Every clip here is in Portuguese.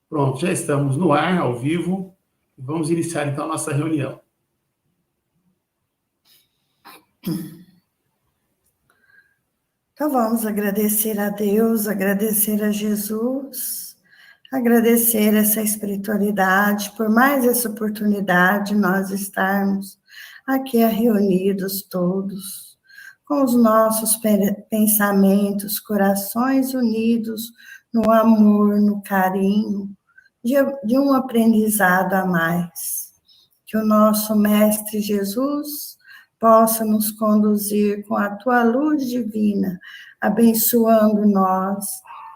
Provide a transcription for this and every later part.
Pronto, já estamos no ar, ao vivo. Vamos iniciar, então, a nossa reunião. Então, vamos agradecer a Deus, agradecer a Jesus, agradecer essa espiritualidade, por mais essa oportunidade, nós estarmos aqui reunidos todos, com os nossos pensamentos, corações unidos no amor, no carinho, de um aprendizado a mais. Que o nosso Mestre Jesus possa nos conduzir com a tua luz divina, abençoando nós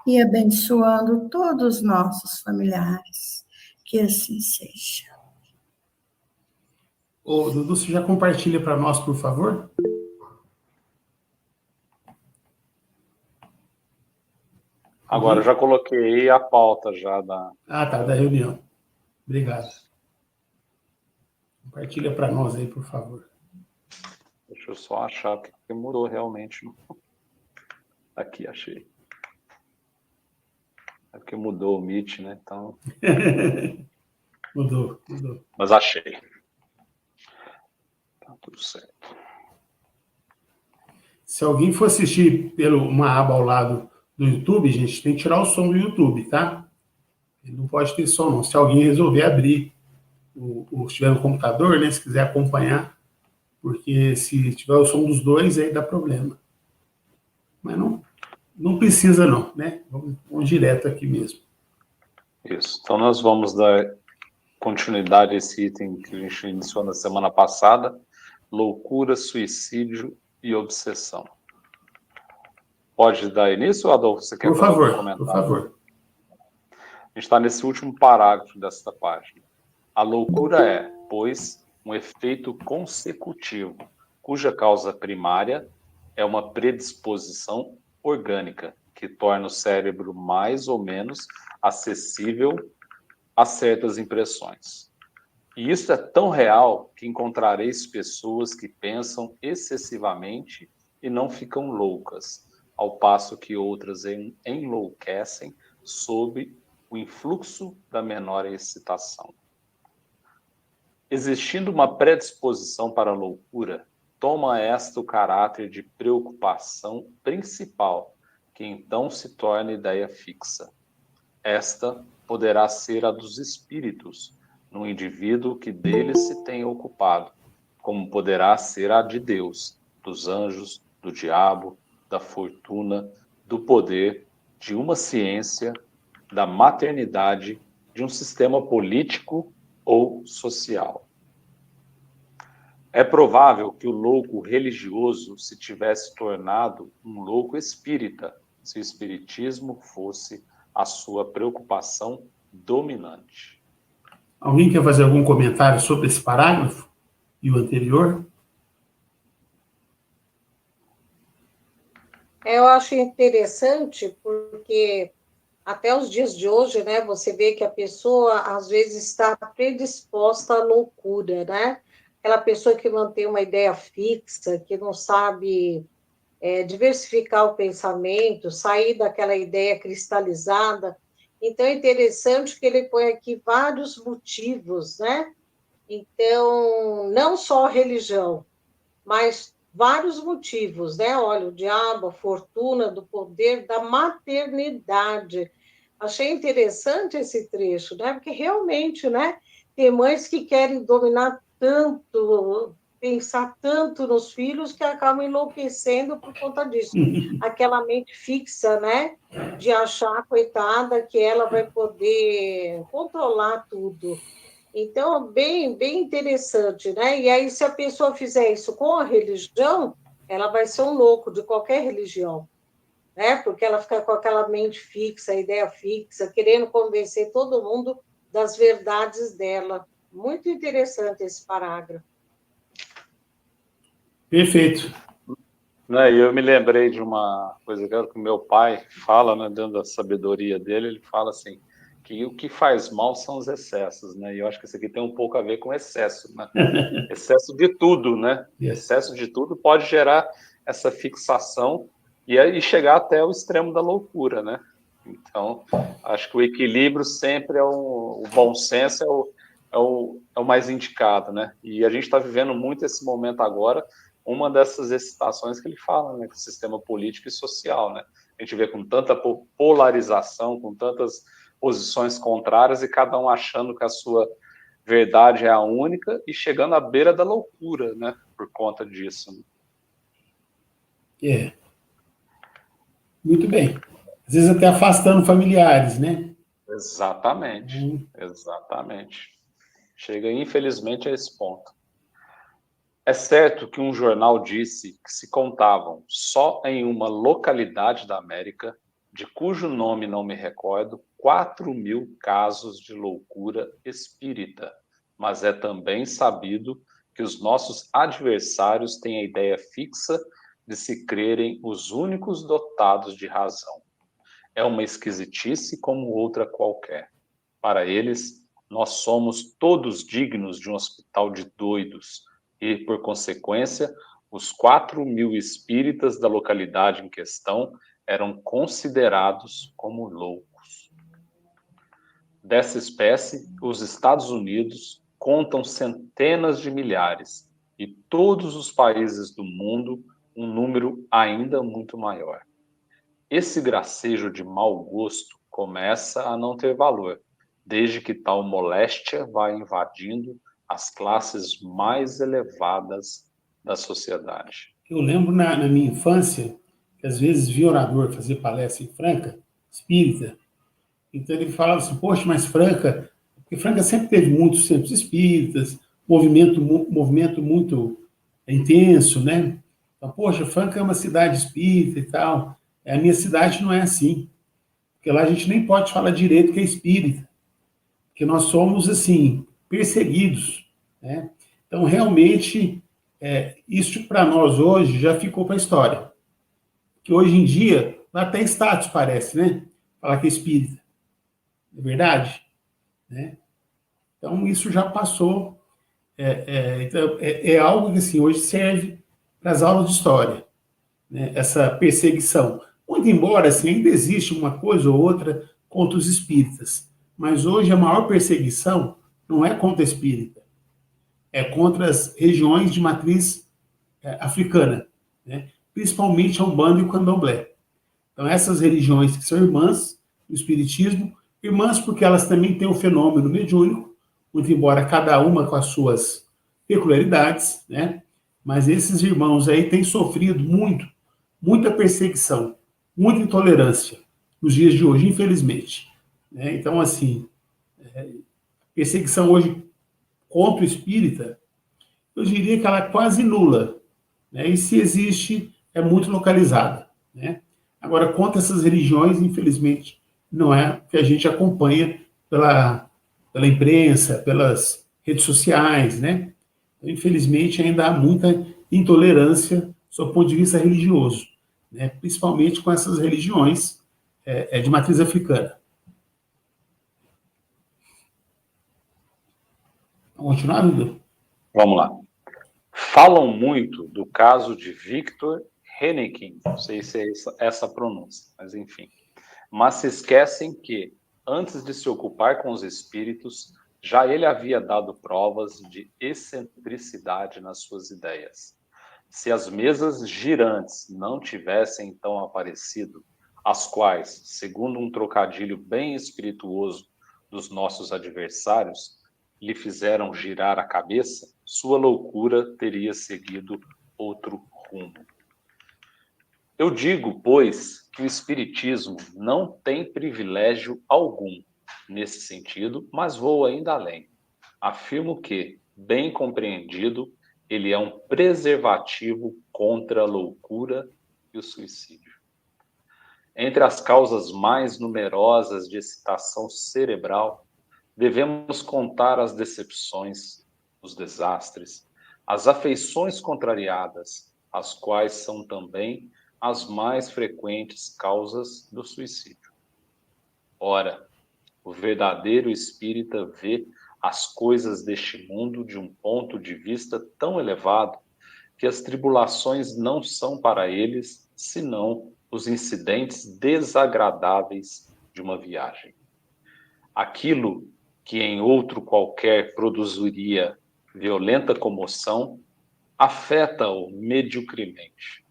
e abençoando todos os nossos familiares. Que assim seja. Ô, Dudu, você já compartilha para nós, por favor? Agora, eu já coloquei a pauta já da... Da reunião. Obrigado. Compartilha para nós aí, por favor. Deixa eu só achar, porque mudou realmente. Aqui, achei. É porque mudou o Meet, né? Então... Mudou. Mas achei. Tá tudo certo. Se alguém for assistir pela uma aba ao lado do YouTube, gente, tem que tirar o som do YouTube, tá? Ele não pode ter som, não. Se alguém resolver abrir, se tiver no computador, né, se quiser acompanhar, porque se tiver o som dos dois, aí dá problema. Mas não precisa, não, né? Vamos direto aqui mesmo. Isso. Então, nós vamos dar continuidade a esse item que a gente iniciou na semana passada: loucura, suicídio e obsessão. Pode dar início, Adolfo? Você quer fazer um comentário? Por favor. A gente está nesse último parágrafo desta página. A loucura é, pois, um efeito consecutivo, cuja causa primária é uma predisposição orgânica, que torna o cérebro mais ou menos acessível a certas impressões. E isso é tão real que encontrareis pessoas que pensam excessivamente e não ficam loucas, ao passo que outras enlouquecem sob o influxo da menor excitação. Existindo uma predisposição para a loucura, toma esta o caráter de preocupação principal, que então se torna ideia fixa. Esta poderá ser a dos espíritos, no indivíduo que deles se tem ocupado, como poderá ser a de Deus, dos anjos, do diabo, da fortuna, do poder, de uma ciência, da maternidade, de um sistema político ou social. É provável que o louco religioso se tivesse tornado um louco espírita, se o espiritismo fosse a sua preocupação dominante. Alguém quer fazer algum comentário sobre esse parágrafo e o anterior? Eu acho interessante porque até os dias de hoje, né, você vê que a pessoa às vezes está predisposta à loucura, né? Aquela pessoa que mantém uma ideia fixa, que não sabe diversificar o pensamento, sair daquela ideia cristalizada. Então, é interessante que ele põe aqui vários motivos, né? Então, não só a religião, mas vários motivos, né? Olha, o diabo, a fortuna, do poder, da maternidade. Achei interessante esse trecho, né? Porque realmente, né? Tem mães que querem dominar tanto, pensar tanto nos filhos que acabam enlouquecendo por conta disso. Aquela mente fixa, né? De achar, coitada, que ela vai poder controlar tudo. Então, bem interessante, né? E aí, se a pessoa fizer isso com a religião, ela vai ser um louco de qualquer religião, né? Porque ela fica com aquela mente fixa, ideia fixa, querendo convencer todo mundo das verdades dela. Muito interessante esse parágrafo. Perfeito. E eu me lembrei de uma coisa que o meu pai fala, né, dentro da sabedoria dele, ele fala assim, que o que faz mal são os excessos, né? E eu acho que isso aqui tem um pouco a ver com excesso, né? Excesso de tudo, né? Yes. Excesso de tudo pode gerar essa fixação e chegar até o extremo da loucura, né? Então, acho que o equilíbrio sempre o bom senso é o mais indicado, né? E a gente está vivendo muito esse momento agora, uma dessas excitações que ele fala, né? Que o sistema político e social, né? A gente vê com tanta polarização, com tantas posições contrárias e cada um achando que a sua verdade é a única e chegando à beira da loucura, né? Por conta disso. É, muito bem. Às vezes até afastando familiares, né? Exatamente, exatamente. Chega, infelizmente, a esse ponto. É certo que um jornal disse que se contavam só em uma localidade da América, de cujo nome não me recordo, 4.000 casos de loucura espírita. Mas é também sabido que os nossos adversários têm a ideia fixa de se crerem os únicos dotados de razão. É uma esquisitice como outra qualquer. Para eles, nós somos todos dignos de um hospital de doidos e, por consequência, os 4.000 espíritas da localidade em questão eram considerados como loucos. Dessa espécie, os Estados Unidos contam centenas de milhares e todos os países do mundo um número ainda muito maior. Esse gracejo de mau gosto começa a não ter valor, desde que tal moléstia vai invadindo as classes mais elevadas da sociedade. Eu lembro na minha infância que às vezes via orador fazer palestra em Franca, espírita. Então ele falava assim, poxa, mas Franca, porque Franca sempre teve muitos centros espíritas, movimento muito intenso, né? Então, poxa, Franca é uma cidade espírita e tal. A minha cidade não é assim, porque lá a gente nem pode falar direito que é espírita, porque nós somos, assim, perseguidos, né? Então, realmente, isso para nós hoje já ficou para a história. Que hoje em dia, até status parece, né? Falar que é espírita. É verdade? Né? Então, isso já passou. É algo que, assim, hoje serve para as aulas de história, né? Essa perseguição. Muito embora, assim, ainda existe uma coisa ou outra contra os espíritas. Mas hoje a maior perseguição não é contra a espírita, é contra as regiões de matriz africana, né? Principalmente a Umbanda e o Candomblé. Então, essas religiões que são irmãs do Espiritismo, irmãs porque elas também têm o fenômeno mediúnico, muito embora cada uma com as suas peculiaridades, né? Mas esses irmãos aí têm sofrido muita perseguição, muita intolerância nos dias de hoje, infelizmente. Né? Então, assim, perseguição hoje contra o espírita, eu diria que ela é quase nula, né? E se existe, é muito localizada, né? Agora, contra essas religiões, infelizmente, não é o que a gente acompanha pela imprensa, pelas redes sociais, né? Então, infelizmente, ainda há muita intolerância do ponto de vista religioso, né? Principalmente com essas religiões de matriz africana. Vamos continuar, Dudu? Vamos lá. Falam muito do caso de Victor Hennequin, não sei se é essa pronúncia, mas enfim. Mas se esquecem que, antes de se ocupar com os espíritos, já ele havia dado provas de excentricidade nas suas ideias. Se as mesas girantes não tivessem então aparecido, as quais, segundo um trocadilho bem espirituoso dos nossos adversários, lhe fizeram girar a cabeça, sua loucura teria seguido outro rumo. Eu digo, pois, que o Espiritismo não tem privilégio algum nesse sentido, mas vou ainda além. Afirmo que, bem compreendido, ele é um preservativo contra a loucura e o suicídio. Entre as causas mais numerosas de excitação cerebral, devemos contar as decepções, os desastres, as afeições contrariadas, as quais são também as mais frequentes causas do suicídio. Ora, o verdadeiro espírita vê as coisas deste mundo de um ponto de vista tão elevado que as tribulações não são para eles senão os incidentes desagradáveis de uma viagem. Aquilo que em outro qualquer produziria violenta comoção, afeta-o mediocremente.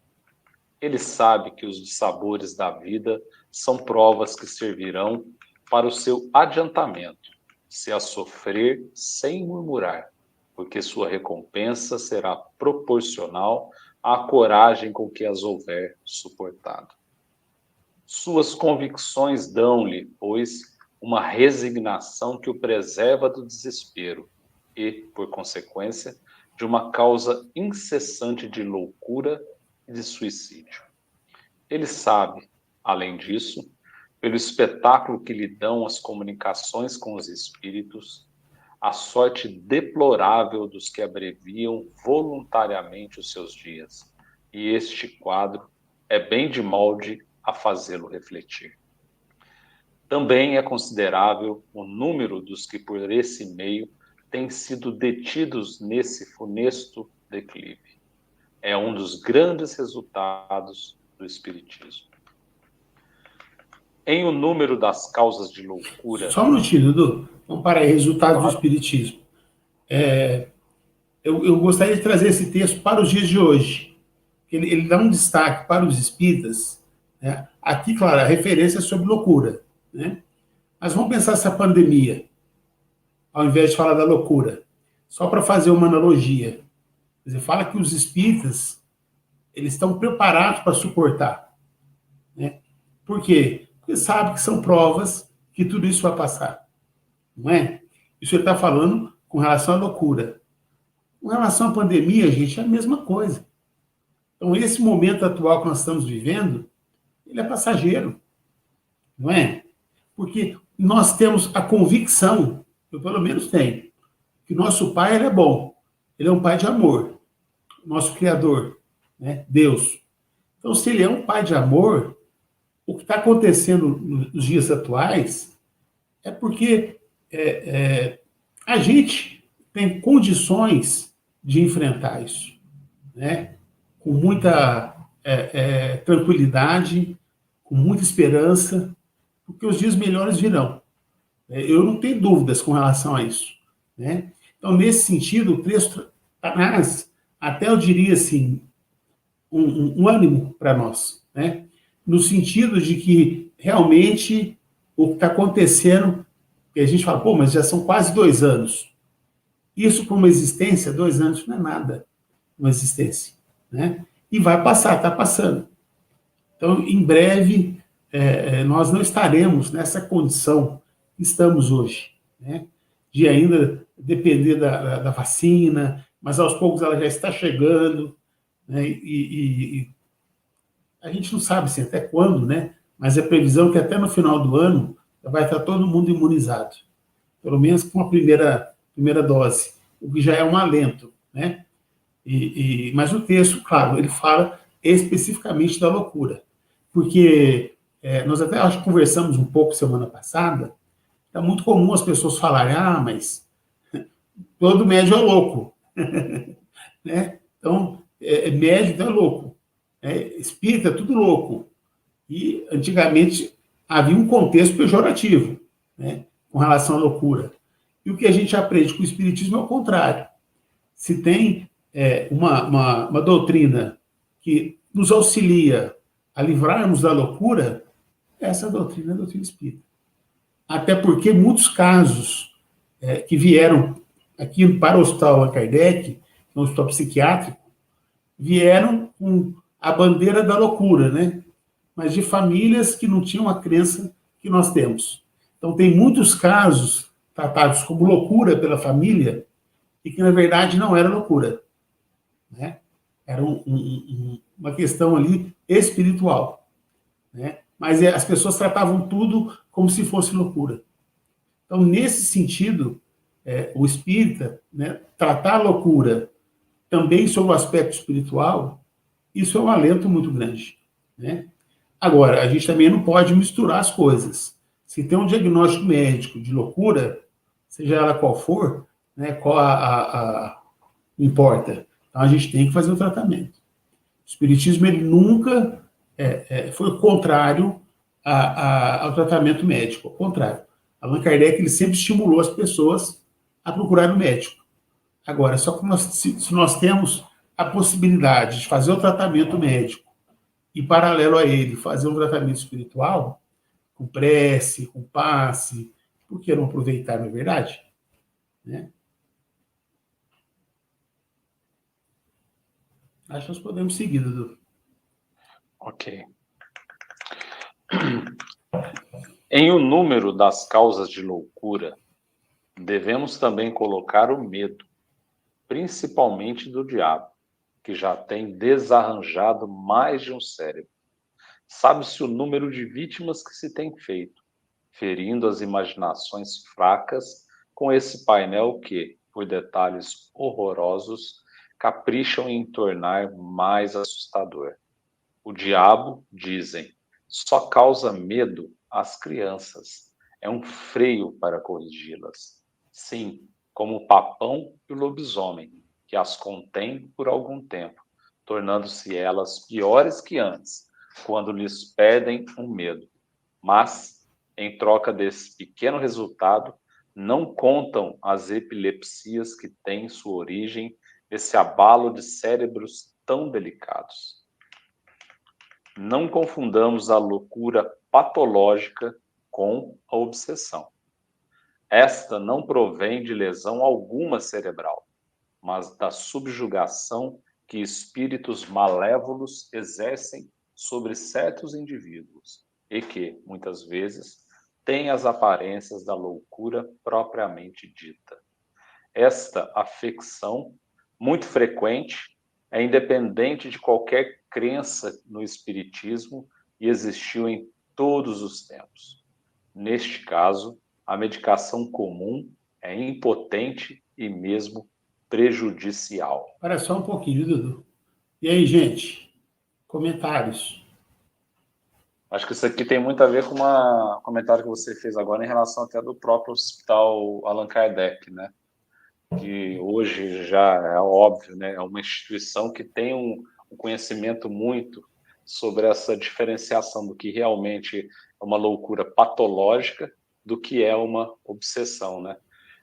Ele sabe que os dissabores da vida são provas que servirão para o seu adiantamento, se a sofrer sem murmurar, porque sua recompensa será proporcional à coragem com que as houver suportado. Suas convicções dão-lhe, pois, uma resignação que o preserva do desespero e, por consequência, de uma causa incessante de loucura e de suicídio. Ele sabe, além disso, pelo espetáculo que lhe dão as comunicações com os espíritos, a sorte deplorável dos que abreviam voluntariamente os seus dias, e este quadro é bem de molde a fazê-lo refletir. Também é considerável o número dos que por esse meio têm sido detidos nesse funesto declive. É um dos grandes resultados do Espiritismo. Em o número das causas de loucura... Só um minutinho, Dudu. Vamos para aí, resultados do Espiritismo. Eu gostaria de trazer esse texto para os dias de hoje. Ele dá um destaque para os espíritas, né? Aqui, claro, a referência é sobre loucura, né? Mas vamos pensar essa pandemia, ao invés de falar da loucura. Só para fazer uma analogia. Quer dizer, fala que os espíritas, eles estão preparados para suportar, né? Por quê? Porque sabe que são provas que tudo isso vai passar, não é? Isso ele está falando com relação à loucura. Com relação à pandemia, gente, é a mesma coisa. Então, esse momento atual que nós estamos vivendo, ele é passageiro, não é? Porque nós temos a convicção, eu pelo menos tenho, que nosso Pai, ele é bom. Ele é um Pai de amor, nosso Criador, né? Deus. Então, se ele é um Pai de amor, o que está acontecendo nos dias atuais é porque a gente tem condições de enfrentar isso, né? Com muita tranquilidade, com muita esperança, porque os dias melhores virão. Eu não tenho dúvidas com relação a isso, né? Então, nesse sentido, o texto traz, até eu diria assim, um ânimo para nós, né? No sentido de que realmente o que está acontecendo, que a gente fala, pô, mas já são quase 2 anos. Isso para uma existência, 2 anos não é nada, uma existência, né? E vai passar, está passando. Então, em breve, nós não estaremos nessa condição que estamos hoje, né? De ainda depender da vacina, mas aos poucos ela já está chegando, né? E a gente não sabe assim, até quando, né? Mas é previsão que até no final do ano vai estar todo mundo imunizado, pelo menos com a primeira dose, o que já é um alento, né? Mas o texto, claro, ele fala especificamente da loucura, porque nós até acho que conversamos um pouco semana passada, é muito comum as pessoas falarem, mas todo médio é louco, né? Então, médio é louco, espírita é tudo louco. E, antigamente, havia um contexto pejorativo, né, com relação à loucura. E o que a gente aprende com o Espiritismo é o contrário. Se tem uma doutrina que nos auxilia a livrarmos da loucura, essa doutrina é a doutrina espírita. Até porque muitos casos que vieram aqui para o Hospital Allan Kardec, no hospital psiquiátrico, vieram com a bandeira da loucura, né? Mas de famílias que não tinham a crença que nós temos. Então, tem muitos casos tratados como loucura pela família e que, na verdade, não era loucura, né? Era uma questão ali espiritual, né? Mas as pessoas tratavam tudo como se fosse loucura. Então, nesse sentido, o espírita, né, tratar a loucura também sobre o aspecto espiritual, isso é um alento muito grande, né? Agora, a gente também não pode misturar as coisas. Se tem um diagnóstico médico de loucura, seja ela qual for, né, qual importa. Então, a gente tem que fazer o tratamento. O Espiritismo, ele nunca foi contrário ao tratamento médico. Ao contrário, Allan Kardec ele sempre estimulou as pessoas a procurar o médico. Agora, só que se nós temos a possibilidade de fazer o tratamento médico e, paralelo a ele, fazer um tratamento espiritual, com prece, com passe, por que não aproveitar, não é verdade? Né? Acho que nós podemos seguir, Dudu. Ok. Em O Número das Causas de Loucura, devemos também colocar o medo, principalmente do diabo, que já tem desarranjado mais de um cérebro. Sabe-se o número de vítimas que se tem feito, ferindo as imaginações fracas com esse painel que, por detalhes horrorosos, capricham em tornar mais assustador. O diabo, dizem, só causa medo às crianças. É um freio para corrigi-las. Sim, como o papão e o lobisomem, que as contém por algum tempo, tornando-se elas piores que antes, quando lhes pedem um medo. Mas, em troca desse pequeno resultado, não contam as epilepsias que têm sua origem nesse abalo de cérebros tão delicados. Não confundamos a loucura patológica com a obsessão. Esta não provém de lesão alguma cerebral, mas da subjugação que espíritos malévolos exercem sobre certos indivíduos e que, muitas vezes, têm as aparências da loucura propriamente dita. Esta afecção, muito frequente, é independente de qualquer crença no espiritismo e existiu em todos os tempos. Neste caso, a medicação comum é impotente e mesmo prejudicial. Para só um pouquinho, Dudu. E aí, gente? Comentários? Acho que isso aqui tem muito a ver com um comentário que você fez agora em relação até do próprio Hospital Allan Kardec, né? Que hoje já é óbvio, né? É uma instituição que tem um conhecimento muito sobre essa diferenciação do que realmente é uma loucura patológica do que é uma obsessão, né?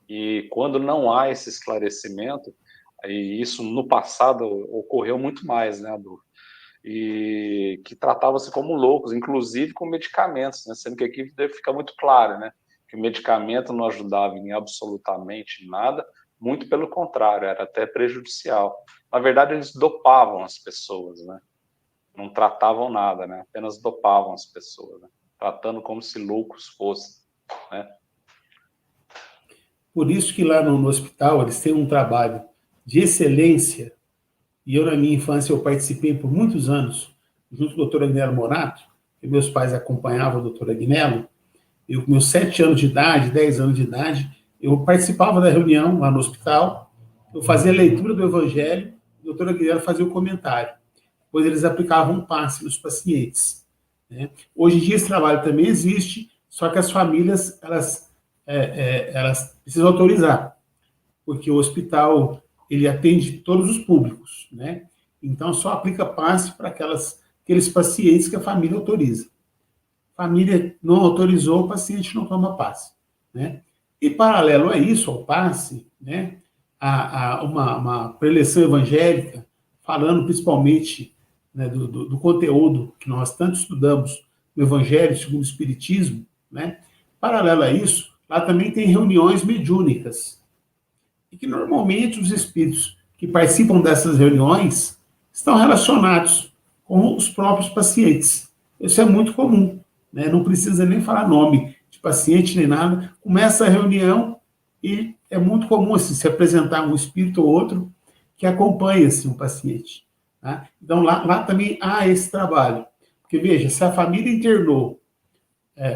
E quando não há esse esclarecimento, e isso no passado ocorreu muito mais, né, Adu? E que tratavam-se como loucos, inclusive com medicamentos, né? Sendo que aqui deve ficar muito claro, né? Que o medicamento não ajudava em absolutamente nada, muito pelo contrário, era até prejudicial. Na verdade, eles dopavam as pessoas, né? Não tratavam nada, né? Apenas dopavam as pessoas, né? Tratando como se loucos fossem, né? Por isso que lá no hospital eles têm um trabalho de excelência, e eu na minha infância eu participei por muitos anos, junto com o doutor Agnello Morato, que meus pais acompanhavam o doutor Agnello. Eu com meus 7 anos de idade, 10 anos de idade, eu participava da reunião lá no hospital, eu fazia a leitura do Evangelho, o doutor Agnello fazia o comentário. Depois eles aplicavam um passe nos pacientes, né? Hoje em dia esse trabalho também existe, só que as famílias, elas precisam autorizar, porque o hospital, ele atende todos os públicos, né? Então, só aplica passe para aqueles pacientes que a família autoriza. A família não autorizou, o paciente não toma passe, né? E, paralelo a isso, ao passe, né, uma preleção evangélica, falando principalmente, né, do conteúdo que nós tanto estudamos no Evangelho segundo o Espiritismo, né? Paralelo a isso, lá também tem reuniões mediúnicas, e que normalmente os espíritos que participam dessas reuniões estão relacionados com os próprios pacientes. Isso é muito comum, né? Não precisa nem falar nome de paciente nem nada. Começa a reunião e é muito comum assim, se apresentar um espírito ou outro que acompanha assim, um paciente. Tá? Então, lá também há esse trabalho. Porque, veja, se a família internou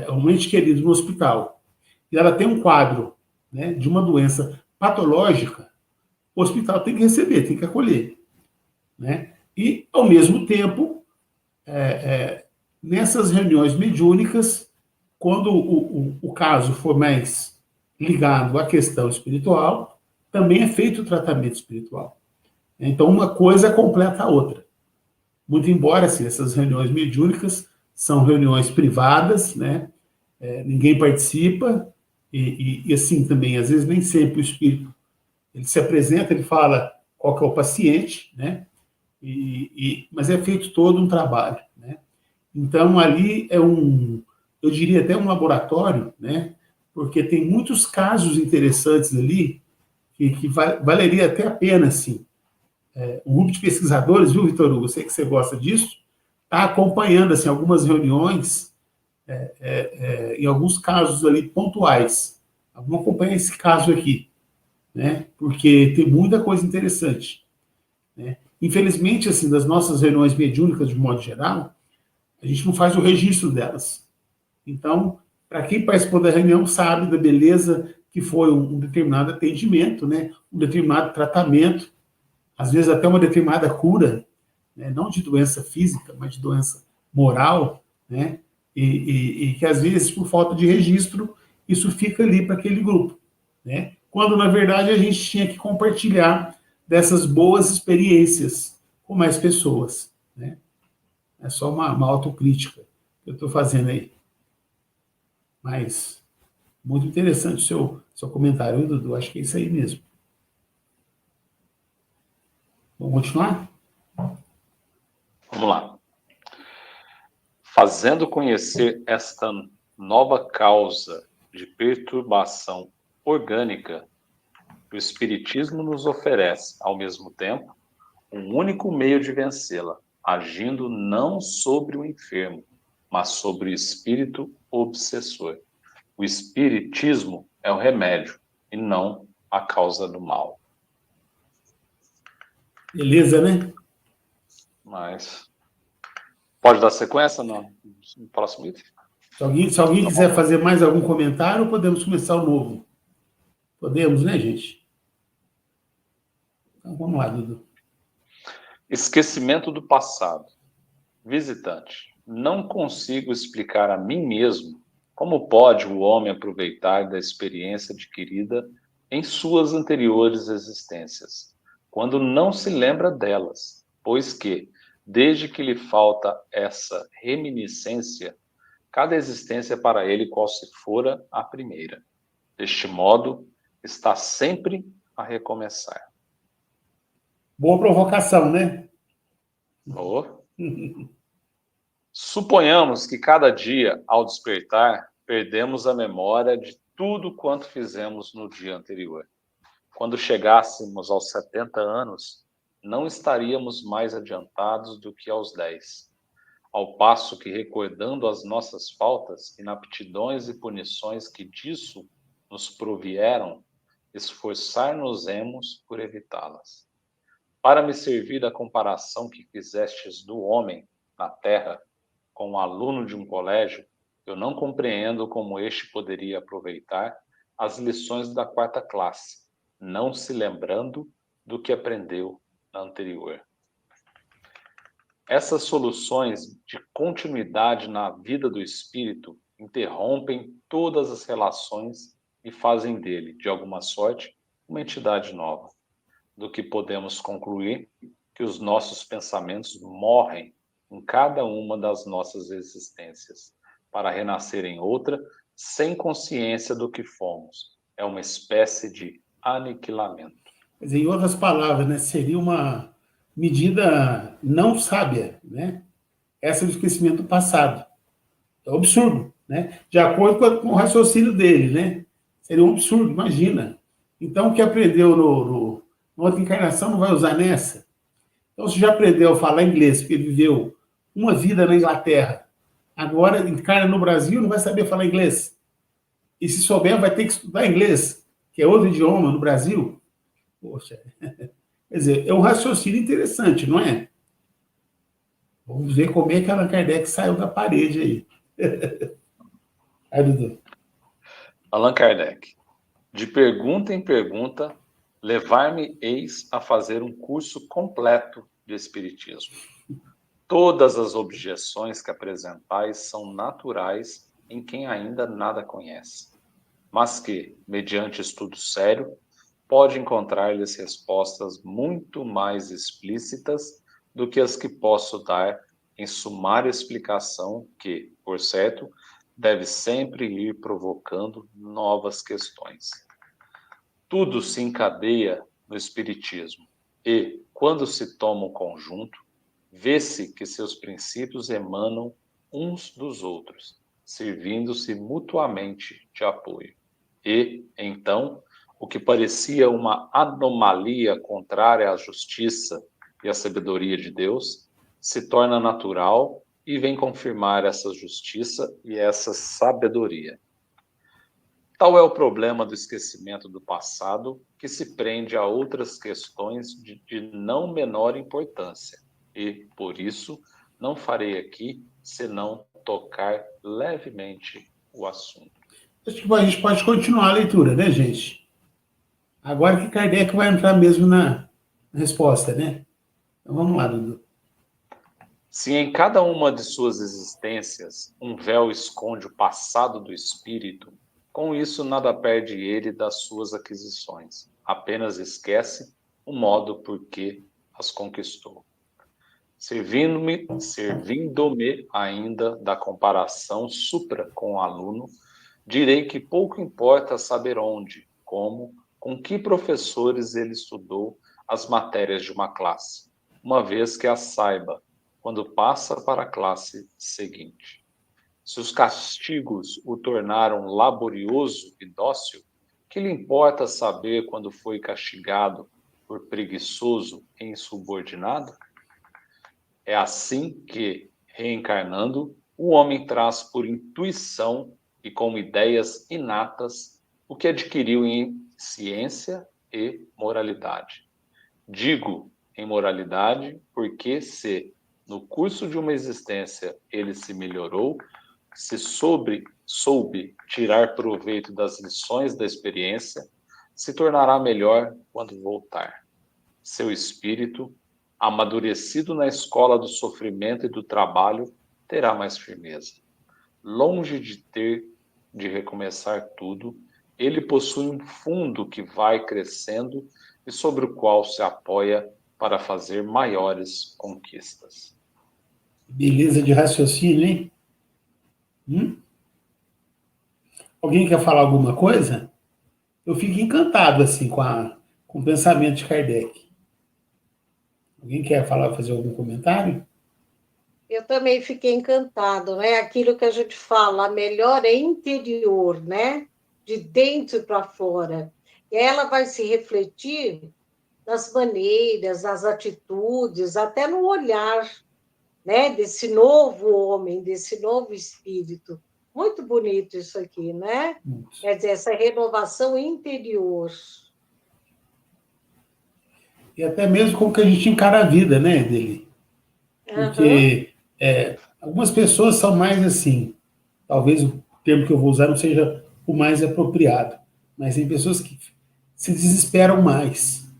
um ente querido no hospital e ela tem um quadro, né, de uma doença patológica, o hospital tem que receber, tem que acolher, né? E, ao mesmo tempo, nessas reuniões mediúnicas, quando o caso for mais ligado à questão espiritual, também é feito o tratamento espiritual. Então, uma coisa completa a outra. Muito embora, assim, essas reuniões mediúnicas são reuniões privadas, né? Ninguém participa, e assim também, às vezes nem sempre o espírito, ele se apresenta, ele fala qual que é o paciente, né? Mas é feito todo um trabalho, né? Então, ali eu diria até um laboratório, né? Porque tem muitos casos interessantes ali que valeria até a pena, assim. Um grupo de pesquisadores, viu, Vitor Hugo? Eu sei que você gosta disso, está acompanhando, assim, algumas reuniões, em alguns casos ali pontuais. Vamos acompanhar esse caso aqui, né? Porque tem muita coisa interessante, né? Infelizmente, assim, das nossas reuniões mediúnicas, de modo geral, a gente não faz o registro delas. Então, para quem participou da reunião sabe da beleza que foi um determinado atendimento, né? Um determinado tratamento, às vezes até uma determinada cura, né? Não de doença física, mas de doença moral, né? E que às vezes, por falta de registro, isso fica ali para aquele grupo, né? Quando, na verdade, a gente tinha que compartilhar dessas boas experiências com mais pessoas, né? É só uma autocrítica que eu estou fazendo aí. Mas, muito interessante o seu comentário, Dudu. Acho que é isso aí mesmo. Vamos continuar? Vamos lá. Fazendo conhecer esta nova causa de perturbação orgânica, o Espiritismo nos oferece, ao mesmo tempo, um único meio de vencê-la, agindo não sobre o enfermo, mas sobre o espírito obsessor. O Espiritismo é o remédio e não a causa do mal. Beleza, né? Mas pode dar sequência no próximo item? Se alguém quiser fazer mais algum comentário, podemos começar o novo. Podemos, né, gente? Então, vamos lá, Dudu. Esquecimento do passado. Visitante, não consigo explicar a mim mesmo como pode o homem aproveitar da experiência adquirida em suas anteriores existências, quando não se lembra delas, pois que, desde que lhe falta essa reminiscência, cada existência é para ele qual se fora a primeira. Deste modo, está sempre a recomeçar. Boa provocação, né? Oh. Suponhamos que cada dia, ao despertar, perdemos a memória de tudo quanto fizemos no dia anterior. Quando chegássemos aos 70 anos, não estaríamos mais adiantados do que aos 10. Ao passo que, recordando as nossas faltas, inaptidões e punições que disso nos provieram, esforçar-nos-emos por evitá-las. Para me servir da comparação que fizestes do homem na terra com um aluno de um colégio, eu não compreendo como este poderia aproveitar as lições da 4ª classe, não se lembrando do que aprendeu na anterior. Essas soluções de continuidade na vida do espírito interrompem todas as relações e fazem dele, de alguma sorte, uma entidade nova, do que podemos concluir que os nossos pensamentos morrem em cada uma das nossas existências, para renascer em outra, sem consciência do que fomos. É uma espécie de aniquilamento. Quer dizer, em outras palavras, né, seria uma medida não sábia, né? Essa do esquecimento do passado. É um absurdo, né? De acordo com o raciocínio dele, né? Seria um absurdo, imagina. Então, o que aprendeu na outra encarnação não vai usar nessa? Então, se já aprendeu a falar inglês, porque viveu uma vida na Inglaterra, agora encarna no Brasil, não vai saber falar inglês. E se souber, vai ter que estudar inglês, que é outro idioma no Brasil. Poxa, quer dizer, é um raciocínio interessante, não é? Vamos ver como é que Allan Kardec saiu da parede aí. Aí, Dudu. Allan Kardec. De pergunta em pergunta, levar-me-eis a fazer um curso completo de Espiritismo. Todas as objeções que apresentais são naturais em quem ainda nada conhece, mas que, mediante estudo sério, pode encontrar-lhes respostas muito mais explícitas do que as que posso dar em sumária explicação que, por certo, deve sempre ir provocando novas questões. Tudo se encadeia no Espiritismo e, quando se toma um conjunto, vê-se que seus princípios emanam uns dos outros, servindo-se mutuamente de apoio. E, então, o que parecia uma anomalia contrária à justiça e à sabedoria de Deus, se torna natural e vem confirmar essa justiça e essa sabedoria. Tal é o problema do esquecimento do passado, que se prende a outras questões de não menor importância. E, por isso, não farei aqui senão tocar levemente o assunto. Acho que a gente pode continuar a leitura, né, gente? Agora que Kardec vai entrar mesmo na resposta, né? Então vamos lá, Dudu. Se em cada uma de suas existências um véu esconde o passado do espírito, com isso nada perde ele das suas aquisições, apenas esquece o modo por que as conquistou. Servindo-me ainda da comparação supra com o aluno, direi que pouco importa saber onde, como, com que professores ele estudou as matérias de uma classe, uma vez que as saiba quando passa para a classe seguinte. Se os castigos o tornaram laborioso e dócil, que lhe importa saber quando foi castigado por preguiçoso e insubordinado? É assim que, reencarnando, o homem traz por intuição e como ideias inatas o que adquiriu em ciência e moralidade. Digo em moralidade porque se, no curso de uma existência, ele se melhorou, se soube tirar proveito das lições da experiência, se tornará melhor quando voltar. Seu espírito, amadurecido na escola do sofrimento e do trabalho, terá mais firmeza. Longe de ter de recomeçar tudo, ele possui um fundo que vai crescendo e sobre o qual se apoia para fazer maiores conquistas. Beleza de raciocínio, hein? Alguém quer falar alguma coisa? Eu fico encantado assim com o pensamento de Kardec. Alguém quer falar, fazer algum comentário? Eu também fiquei encantado, né? Aquilo que a gente fala, a melhora é interior, né? De dentro para fora. E ela vai se refletir nas maneiras, nas atitudes, até no olhar, né? Desse novo homem, desse novo espírito. Muito bonito isso aqui, né? Quer dizer, essa renovação interior. E até mesmo como que a gente encara a vida, né, dele. Porque algumas pessoas são mais assim, talvez o termo que eu vou usar não seja o mais apropriado, mas tem pessoas que se desesperam mais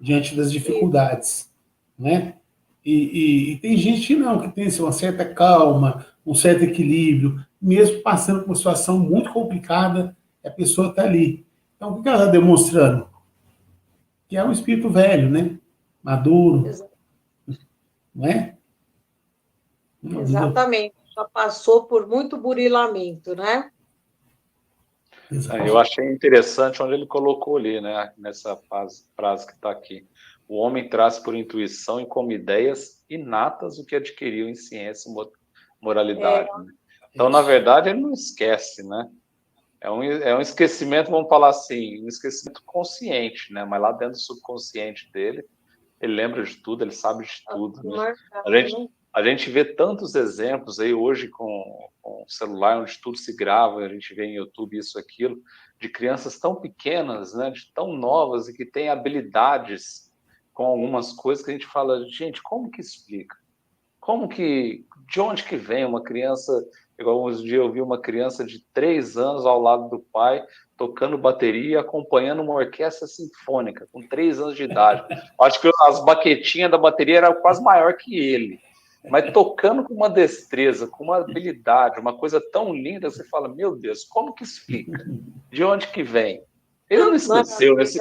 diante das dificuldades, né? E tem gente que não, que tem assim, uma certa calma, um certo equilíbrio, mesmo passando por uma situação muito complicada, a pessoa está ali. Então, o que ela está demonstrando? Que é um espírito velho, né? Maduro, não é? Exatamente. Já passou por muito burilamento, né? Eu achei interessante onde ele colocou ali, né? Nessa frase que está aqui. O homem traz por intuição e como ideias inatas o que adquiriu em ciência e moralidade. Né? Então, na verdade, ele não esquece, né? É um esquecimento, vamos falar assim, um esquecimento consciente, né? Mas lá dentro do subconsciente dele, ele lembra de tudo, ele sabe de tudo. Né? A gente vê tantos exemplos aí hoje com o celular, onde tudo se grava, a gente vê em YouTube isso, aquilo, de crianças tão pequenas, né? De tão novas e que têm habilidades com algumas coisas que a gente fala, gente, como que explica? De onde que vem uma criança, igual uns dias eu vi uma criança de 3 anos ao lado do pai, tocando bateria e acompanhando uma orquestra sinfônica, com 3 anos de idade. Acho que as baquetinhas da bateria eram quase maior que ele, mas tocando com uma destreza, com uma habilidade, uma coisa tão linda, você fala, meu Deus, como que explica? De onde que vem? Ele não esqueceu, isso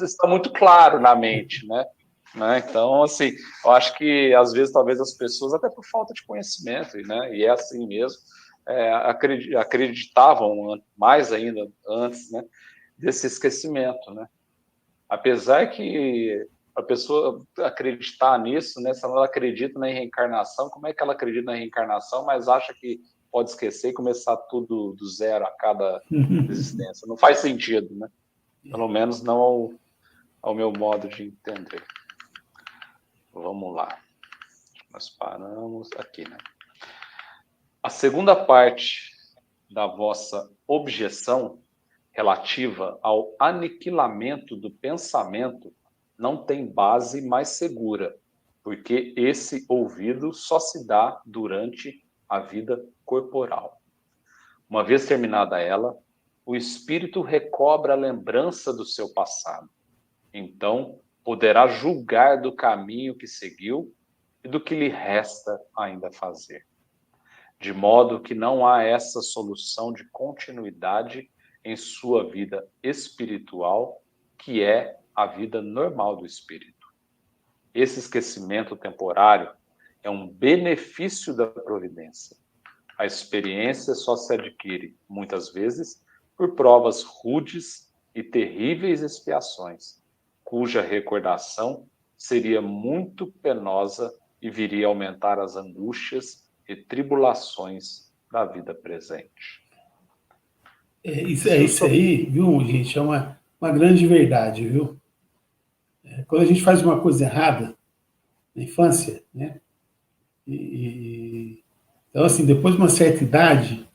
está muito claro na mente, né? né? Então, assim, eu acho que às vezes, talvez as pessoas, até por falta de conhecimento, né? E é assim mesmo, acreditavam mais ainda antes, né? Desse esquecimento, né? Apesar que a pessoa acreditar nisso, né? Se ela acredita na reencarnação, como é que ela acredita na reencarnação, mas acha que pode esquecer e começar tudo do zero a cada existência? Não faz sentido, né? Pelo menos não ao meu modo de entender. Vamos lá. Nós paramos aqui, né? A segunda parte da vossa objeção relativa ao aniquilamento do pensamento não tem base mais segura, porque esse ouvido só se dá durante a vida corporal. Uma vez terminada ela, o espírito recobra a lembrança do seu passado. Então, poderá julgar do caminho que seguiu e do que lhe resta ainda fazer. De modo que não há essa solução de continuidade em sua vida espiritual, que é a vida normal do espírito. Esse esquecimento temporário é um benefício da providência. A experiência só se adquire, muitas vezes, por provas rudes e terríveis expiações, cuja recordação seria muito penosa e viria a aumentar as angústias e tribulações da vida presente. Isso aí, viu, gente, é uma grande verdade, viu? Quando a gente faz uma coisa errada na infância, né? Então, assim, depois de uma certa idade,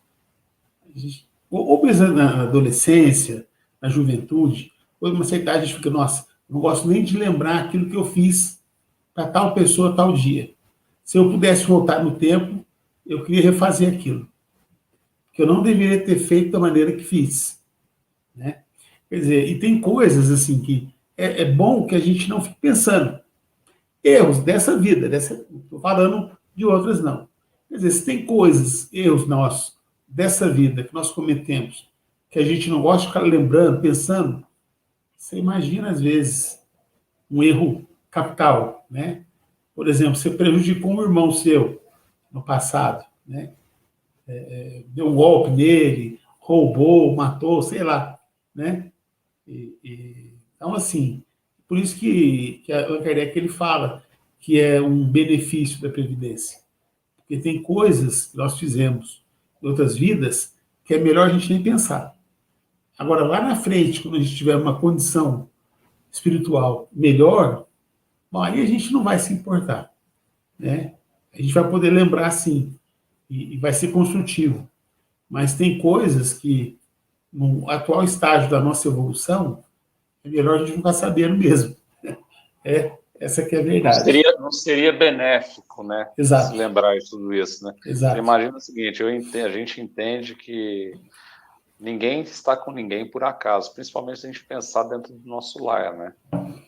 ou mesmo na adolescência, na juventude, depois de uma certa idade, a gente fica, nossa, não gosto nem de lembrar aquilo que eu fiz para tal pessoa, tal dia. Se eu pudesse voltar no tempo, eu queria refazer aquilo. Que eu não deveria ter feito da maneira que fiz, né? Quer dizer, e tem coisas assim que é bom que a gente não fique pensando. Erros dessa vida, estou falando de outras não. Quer dizer, se tem coisas, erros nossos, dessa vida que nós cometemos, que a gente não gosta de ficar lembrando, pensando, você imagina às vezes um erro capital, né? Por exemplo, você prejudicou um irmão seu no passado, né? Deu um golpe nele, roubou, matou, sei lá, né? Então, assim, por isso que Allan Kardec ele fala que é um benefício da Previdência. Porque tem coisas que nós fizemos em outras vidas que é melhor a gente nem pensar. Agora, lá na frente, quando a gente tiver uma condição espiritual melhor, bom, aí a gente não vai se importar, né? A gente vai poder lembrar, sim, e vai ser construtivo. Mas tem coisas que, no atual estágio da nossa evolução, é melhor a gente não ficar sabendo mesmo. Essa que é a verdade. Não seria benéfico, né? Exato. Se lembrar de tudo isso, né? Exato. Você imagina o seguinte, a gente entende que ninguém está com ninguém por acaso, principalmente se a gente pensar dentro do nosso lar, né?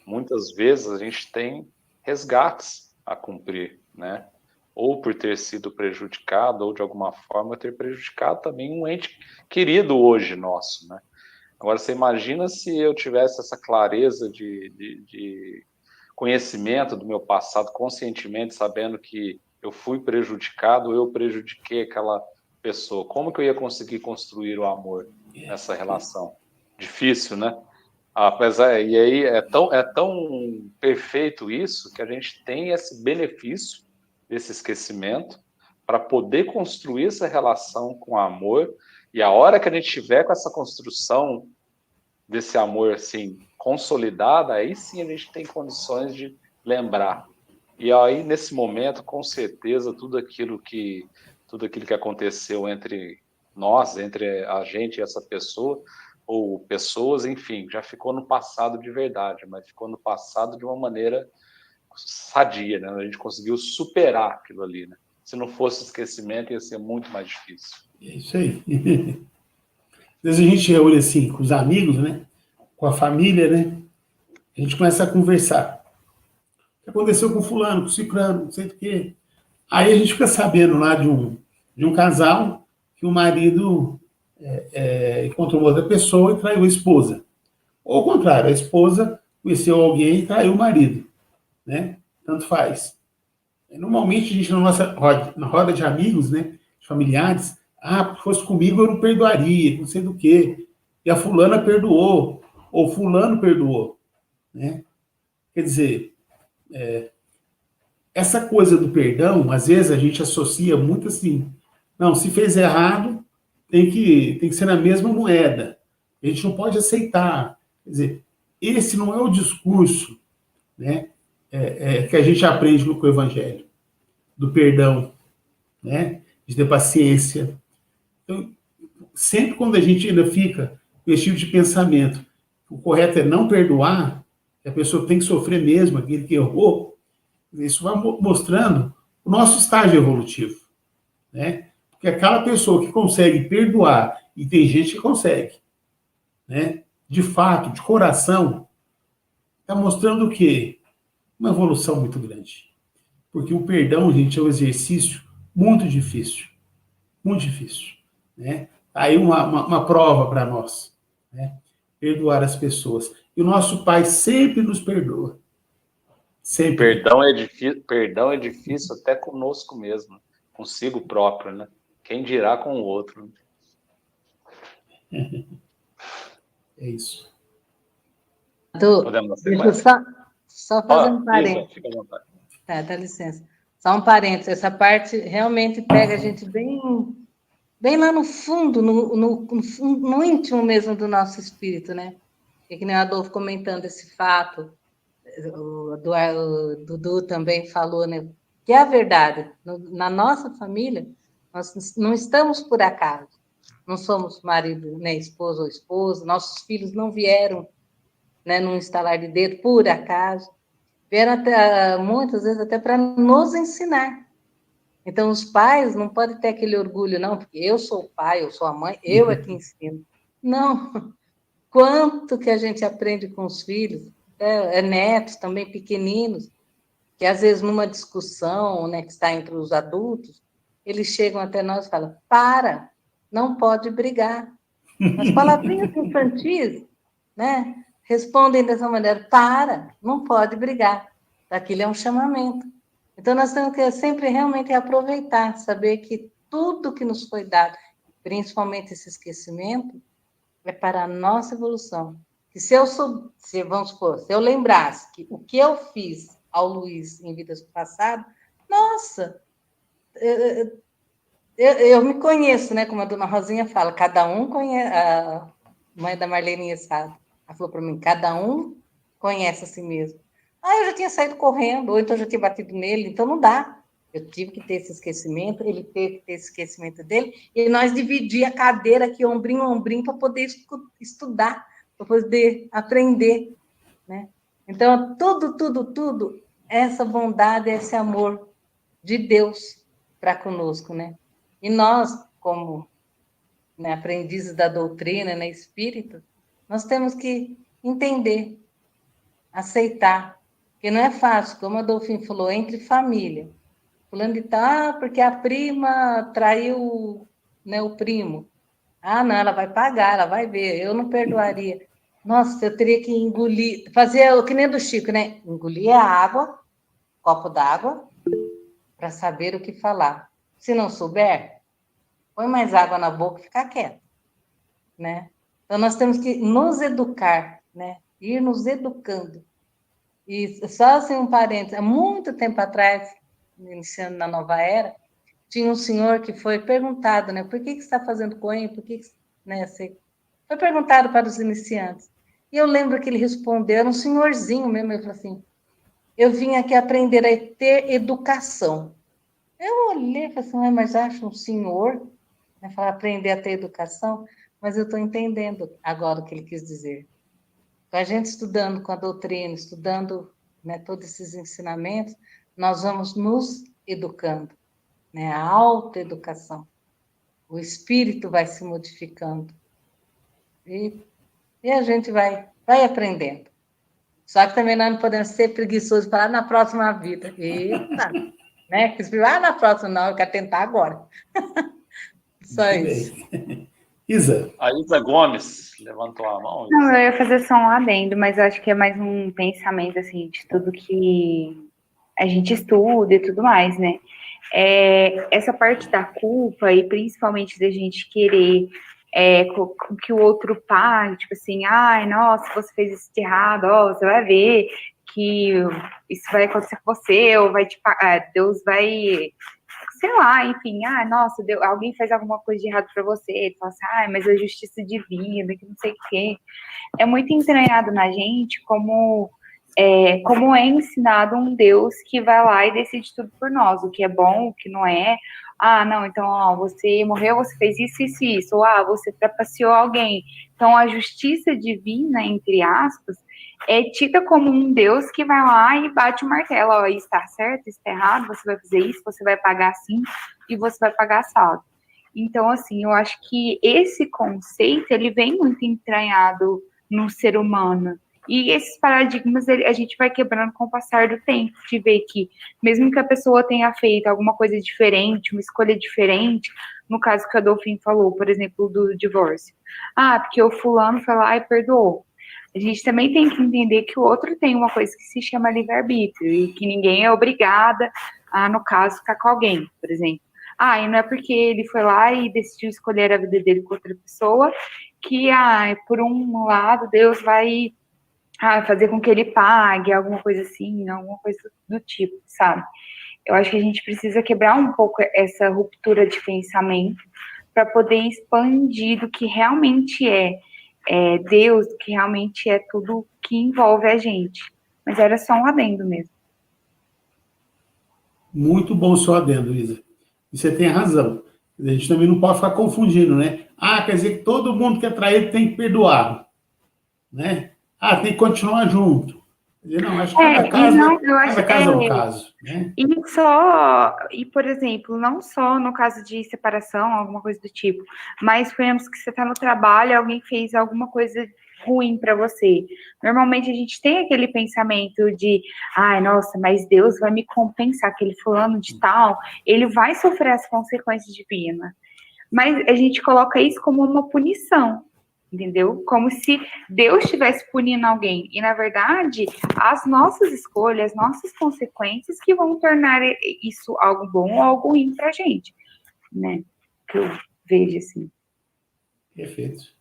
Muitas vezes a gente tem resgates a cumprir, né? Ou por ter sido prejudicado, ou de alguma forma ter prejudicado também um ente querido hoje nosso, né? Agora, você imagina se eu tivesse essa clareza de conhecimento do meu passado, conscientemente, sabendo que eu fui prejudicado, eu prejudiquei aquela pessoa. Como que eu ia conseguir construir o amor nessa relação? Difícil, né? E aí é tão perfeito isso que a gente tem esse benefício desse esquecimento para poder construir essa relação com amor, e a hora que a gente tiver com essa construção desse amor assim consolidada, aí sim a gente tem condições de lembrar. E aí nesse momento, com certeza, tudo aquilo que aconteceu entre nós, entre a gente e essa pessoa, ou pessoas, enfim, já ficou no passado de verdade, mas ficou no passado de uma maneira sadia, né? A gente conseguiu superar aquilo ali, né? Se não fosse esquecimento, ia ser muito mais difícil. É isso aí. Às vezes a gente reúne assim com os amigos, né? Com a família, né? A gente começa a conversar. O que aconteceu com fulano, com ciclano, não sei o quê. Aí a gente fica sabendo lá de um casal que o marido encontrou outra pessoa e traiu a esposa. Ou ao contrário, a esposa conheceu alguém e traiu o marido, né? Tanto faz. Normalmente, a gente, na roda de amigos, né, de familiares, se fosse comigo, eu não perdoaria, não sei do quê. E a fulana perdoou, ou fulano perdoou, né? Quer dizer, essa coisa do perdão, às vezes a gente associa muito assim, não, se fez errado, tem que ser na mesma moeda. A gente não pode aceitar. Quer dizer, esse não é o discurso, né, que a gente aprende com o Evangelho, do perdão, né, de ter paciência. Então, sempre quando a gente ainda fica com esse tipo de pensamento, o correto é não perdoar, que a pessoa tem que sofrer mesmo, aquele que errou, isso vai mostrando o nosso estágio evolutivo, né? Porque aquela pessoa que consegue perdoar, e tem gente que consegue, né? De fato, de coração, está mostrando o quê? Uma evolução muito grande. Porque o perdão, gente, é um exercício muito difícil, né? Aí uma prova para nós, né? Perdoar as pessoas. E o nosso Pai sempre nos perdoa. Sempre. Perdão é difícil até conosco mesmo, consigo próprio, né? Quem dirá com o outro. É isso. Podemos Deixa eu só fazer um parênteses. Isa, fica à vontade. Tá, dá licença. Só um parênteses. Essa parte realmente pega a gente bem lá no fundo, no íntimo mesmo do nosso espírito, né? É que nem o Adolfo comentando esse fato, o Dudu também falou, né? Que é a verdade. Na nossa família, nós não estamos por acaso. Não somos marido, né, esposo ou esposa. Nossos filhos não vieram, né, num estalar de dedo por acaso. Vieram até, muitas vezes até para nos ensinar. Então, os pais não podem ter aquele orgulho, não, porque eu sou o pai, eu sou a mãe, eu é que ensino. Não. Quanto que a gente aprende com os filhos, netos também pequeninos, que às vezes numa discussão, né, que está entre os adultos, eles chegam até nós e falam, não pode brigar. As palavrinhas infantis, né, respondem dessa maneira, não pode brigar. Aquilo é um chamamento. Então, nós temos que sempre realmente aproveitar, saber que tudo que nos foi dado, principalmente esse esquecimento, é para a nossa evolução. Que vamos supor, se eu lembrasse que o que eu fiz ao Luiz em vidas passadas, nossa, eu me conheço, né? Como a dona Rosinha fala, cada um conhece, a mãe da Marlene sabe. Ela falou para mim, cada um conhece a si mesmo. Eu já tinha saído correndo, ou então eu já tinha batido nele, então não dá. Eu tive que ter esse esquecimento, ele teve que ter esse esquecimento dele, e nós dividimos a cadeira aqui, ombrinho a ombrinho, para poder estudar, para poder aprender, né? Então, tudo, essa bondade, esse amor de Deus para conosco, né? E nós, como, né, aprendizes da doutrina, né, espírita, nós temos que entender, aceitar, porque não é fácil, como a Dolfinho falou, entre família. Fulano de tal, porque a prima traiu, né, o primo. Não, ela vai pagar, ela vai ver, eu não perdoaria. Nossa, eu teria que engolir, fazer o que nem do Chico, né? Engolir a água, copo d'água, para saber o que falar. Se não souber, põe mais água na boca e fica quieto, né? Então, nós temos que nos educar, né? Ir nos educando. E só assim um parênteses, há muito tempo atrás, iniciando na nova era, tinha um senhor que foi perguntado, né? Por que você está fazendo coelho? Por que, né? Foi perguntado para os iniciantes. E eu lembro que ele respondeu, era um senhorzinho mesmo, ele falou assim, eu vim aqui aprender a ter educação. Eu olhei e falei assim, mas acho um senhor, né? Falar aprender a ter educação, mas eu estou entendendo agora o que ele quis dizer. A gente estudando com a doutrina, estudando, né, todos esses ensinamentos, nós vamos nos educando, né, a autoeducação. O espírito vai se modificando. E a gente vai aprendendo. Só que também nós não podemos ser preguiçosos e falar na próxima vida. Eita! Né? Na próxima, não, eu quero tentar agora. Só Muito isso. bem. Isa. A Isa Gomes levantou a mão. Isa. Não, eu ia fazer só um adendo, mas eu acho que é mais um pensamento, assim, de tudo que a gente estuda e tudo mais, né? Essa parte da culpa e principalmente da gente querer que o outro pague, tipo assim, ai, nossa, você fez isso de errado, ó, você vai ver que isso vai acontecer com você, ou vai te pagar, Deus vai, sei lá, enfim, nossa, alguém faz alguma coisa de errado pra você, ele fala assim, mas a justiça divina, que não sei o quê. É muito entranhado na gente como é ensinado um Deus que vai lá e decide tudo por nós, o que é bom, o que não é. Não, então, você morreu, você fez isso, isso, isso. Ou, você trapaceou alguém. Então, a justiça divina, entre aspas, é tida como um Deus que vai lá e bate o martelo. Ó, isso está certo, isso está errado, você vai fazer isso, você vai pagar assim e você vai pagar saldo. Então, assim, eu acho que esse conceito, ele vem muito entranhado no ser humano. E esses paradigmas a gente vai quebrando com o passar do tempo, de ver que, mesmo que a pessoa tenha feito alguma coisa diferente, uma escolha diferente, no caso que a Dolphin falou, por exemplo, do divórcio. Porque o fulano foi lá e perdoou. A gente também tem que entender que o outro tem uma coisa que se chama livre-arbítrio, e que ninguém é obrigada a, no caso, ficar com alguém, por exemplo. E não é porque ele foi lá e decidiu escolher a vida dele com outra pessoa, que, por um lado, Deus vai fazer com que ele pague, alguma coisa assim, alguma coisa do tipo, sabe? Eu acho que a gente precisa quebrar um pouco essa ruptura de pensamento para poder expandir do que realmente é Deus, do que realmente é tudo que envolve a gente. Mas era só um adendo mesmo. Muito bom o seu adendo, Isa. E você tem razão. A gente também não pode ficar confundindo, né? Quer dizer que todo mundo que é traído tem que perdoar, né? Tem que continuar junto. Não, acho que cada caso é um caso, né? E, por exemplo, não só no caso de separação, alguma coisa do tipo, mas suponhamos que você está no trabalho e alguém fez alguma coisa ruim para você. Normalmente a gente tem aquele pensamento de, nossa, mas Deus vai me compensar, aquele fulano de tal, ele vai sofrer as consequências divinas. Mas a gente coloca isso como uma punição, entendeu? Como se Deus estivesse punindo alguém. E, na verdade, as nossas escolhas, as nossas consequências que vão tornar isso algo bom ou algo ruim pra gente, né? Que eu vejo assim. Perfeito.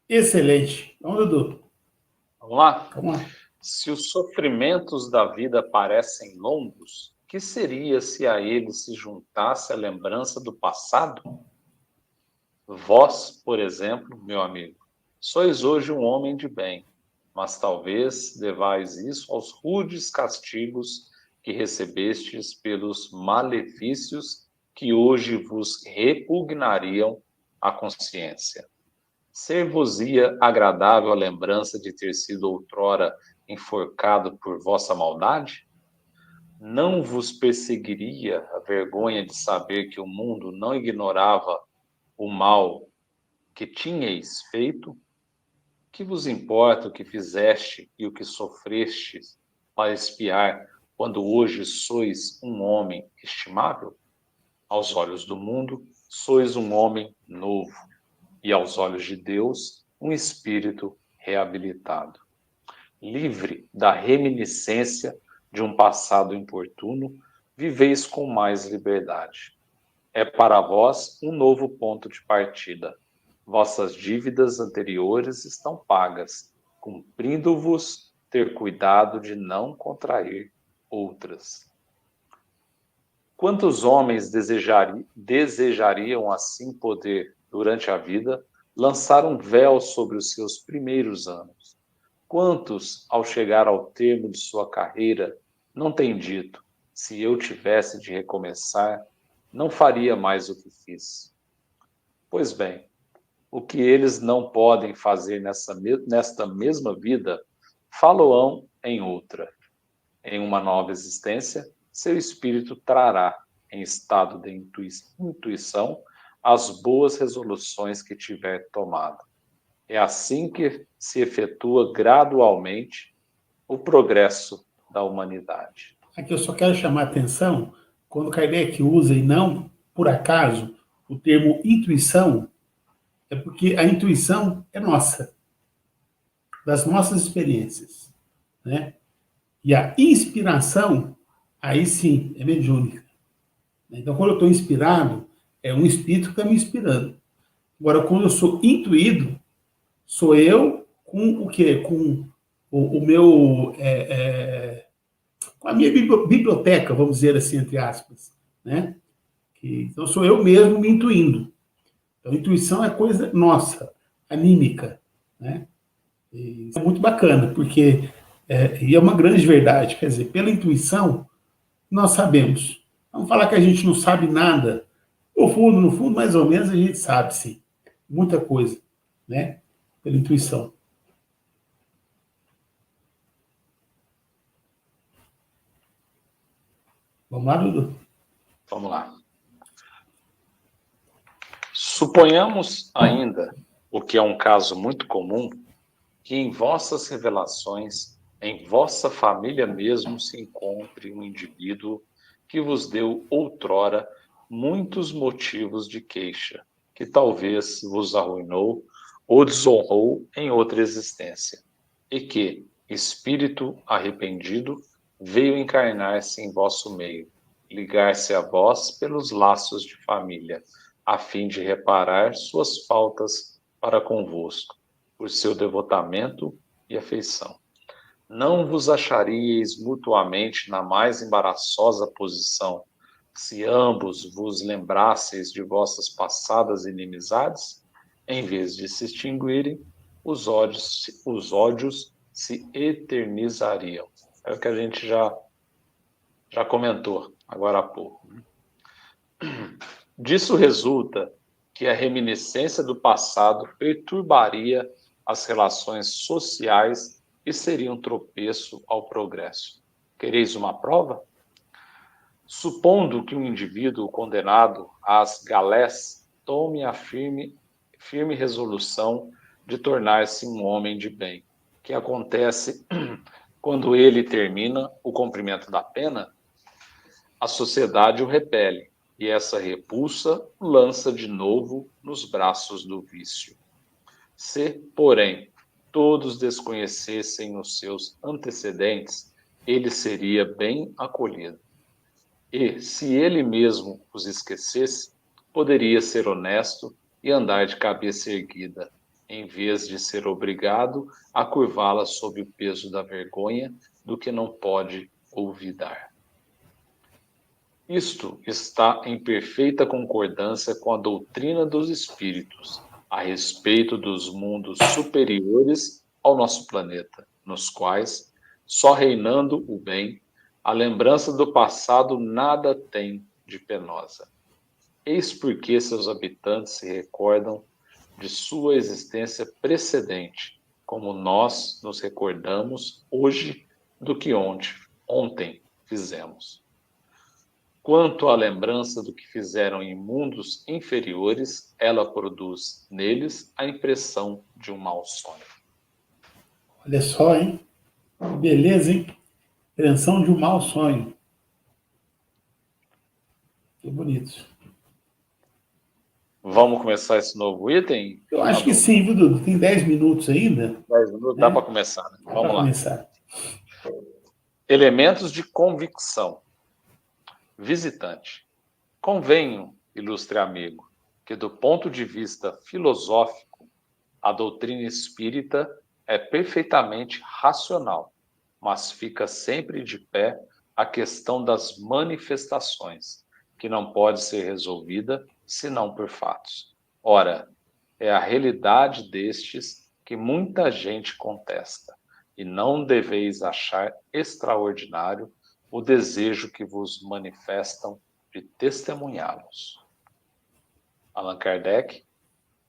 Excelente. Vamos, Dudu. Vamos lá? Vamos lá. Se os sofrimentos da vida parecem longos, que seria se a eles se juntasse a lembrança do passado? Vós, por exemplo, meu amigo, sois hoje um homem de bem, mas talvez devais isso aos rudes castigos que recebestes pelos malefícios que hoje vos repugnariam à consciência. Ser-vos-ia agradável a lembrança de ter sido outrora enforcado por vossa maldade? Não vos perseguiria a vergonha de saber que o mundo não ignorava o mal que tinhais feito? Que vos importa o que fizeste e o que sofreste para expiar, quando hoje sois um homem estimável? Aos olhos do mundo, sois um homem novo, e aos olhos de Deus, um espírito reabilitado. Livre da reminiscência de um passado importuno, viveis com mais liberdade. É para vós um novo ponto de partida. Vossas dívidas anteriores estão pagas, cumprindo-vos ter cuidado de não contrair outras. Quantos homens desejariam assim poder, durante a vida, lançar um véu sobre os seus primeiros anos? Quantos, ao chegar ao termo de sua carreira, não têm dito, se eu tivesse de recomeçar, não faria mais o que fiz? Pois bem, o que eles não podem fazer nesta mesma vida, falo-ão em outra. Em uma nova existência, seu espírito trará, em estado de intuição, as boas resoluções que tiver tomado. É assim que se efetua gradualmente o progresso da humanidade. Aqui eu só quero chamar a atenção, quando Kardec usa e não, por acaso, o termo intuição, é porque a intuição é nossa, das nossas experiências, né? E a inspiração, aí sim, é mediúnica. Então, quando eu estou inspirado, é um espírito que está me inspirando. Agora, quando eu sou intuído, sou eu com o quê? Com o meu... com a minha biblioteca, vamos dizer assim, entre aspas, né? Então, sou eu mesmo me intuindo. Então, intuição é coisa nossa, anímica, né? E isso é muito bacana, porque e é uma grande verdade, quer dizer, pela intuição, nós sabemos. Vamos falar que a gente não sabe nada. No fundo, mais ou menos, a gente sabe, sim. Muita coisa, né? Pela intuição. Vamos lá, Dudu? Vamos lá. Suponhamos ainda, o que é um caso muito comum, que em vossas revelações, em vossa família mesmo, se encontre um indivíduo que vos deu outrora muitos motivos de queixa, que talvez vos arruinou ou desonrou em outra existência, e que, espírito arrependido, veio encarnar-se em vosso meio, ligar-se a vós pelos laços de família, a fim de reparar suas faltas para convosco, por seu devotamento e afeição. Não vos acharíeis mutuamente na mais embaraçosa posição, se ambos vos lembrasseis de vossas passadas inimizades? Em vez de se extinguirem, os ódios se eternizariam. É o que a gente já comentou agora há pouco. Disso resulta que a reminiscência do passado perturbaria as relações sociais e seria um tropeço ao progresso. Quereis uma prova? Supondo que um indivíduo condenado às galés tome a firme resolução de tornar-se um homem de bem, que acontece quando ele termina o cumprimento da pena, a sociedade o repele, e essa repulsa o lança de novo nos braços do vício. Se, porém, todos desconhecessem os seus antecedentes, ele seria bem acolhido. E, se ele mesmo os esquecesse, poderia ser honesto e andar de cabeça erguida, em vez de ser obrigado a curvá-la sob o peso da vergonha do que não pode olvidar. Isto está em perfeita concordância com a doutrina dos espíritos a respeito dos mundos superiores ao nosso planeta, nos quais, só reinando o bem, a lembrança do passado nada tem de penosa. Eis porque seus habitantes se recordam de sua existência precedente, como nós nos recordamos hoje do que ontem fizemos. Quanto à lembrança do que fizeram em mundos inferiores, ela produz neles a impressão de um mau sonho. Olha só, hein? Que beleza, hein? Impressão de um mau sonho. Que bonito. Vamos começar esse novo item? Eu acho que sim, viu, Dudu? Tem 10 minutos ainda. 10 minutos, dá para começar, né? Vamos lá. Começar. Elementos de convicção. Visitante. Convenho, ilustre amigo, que do ponto de vista filosófico, a doutrina espírita é perfeitamente racional, mas fica sempre de pé a questão das manifestações, que não pode ser resolvida senão por fatos. Ora, é a realidade destes que muita gente contesta, e não deveis achar extraordinário o desejo que vos manifestam de testemunhá-los. Allan Kardec,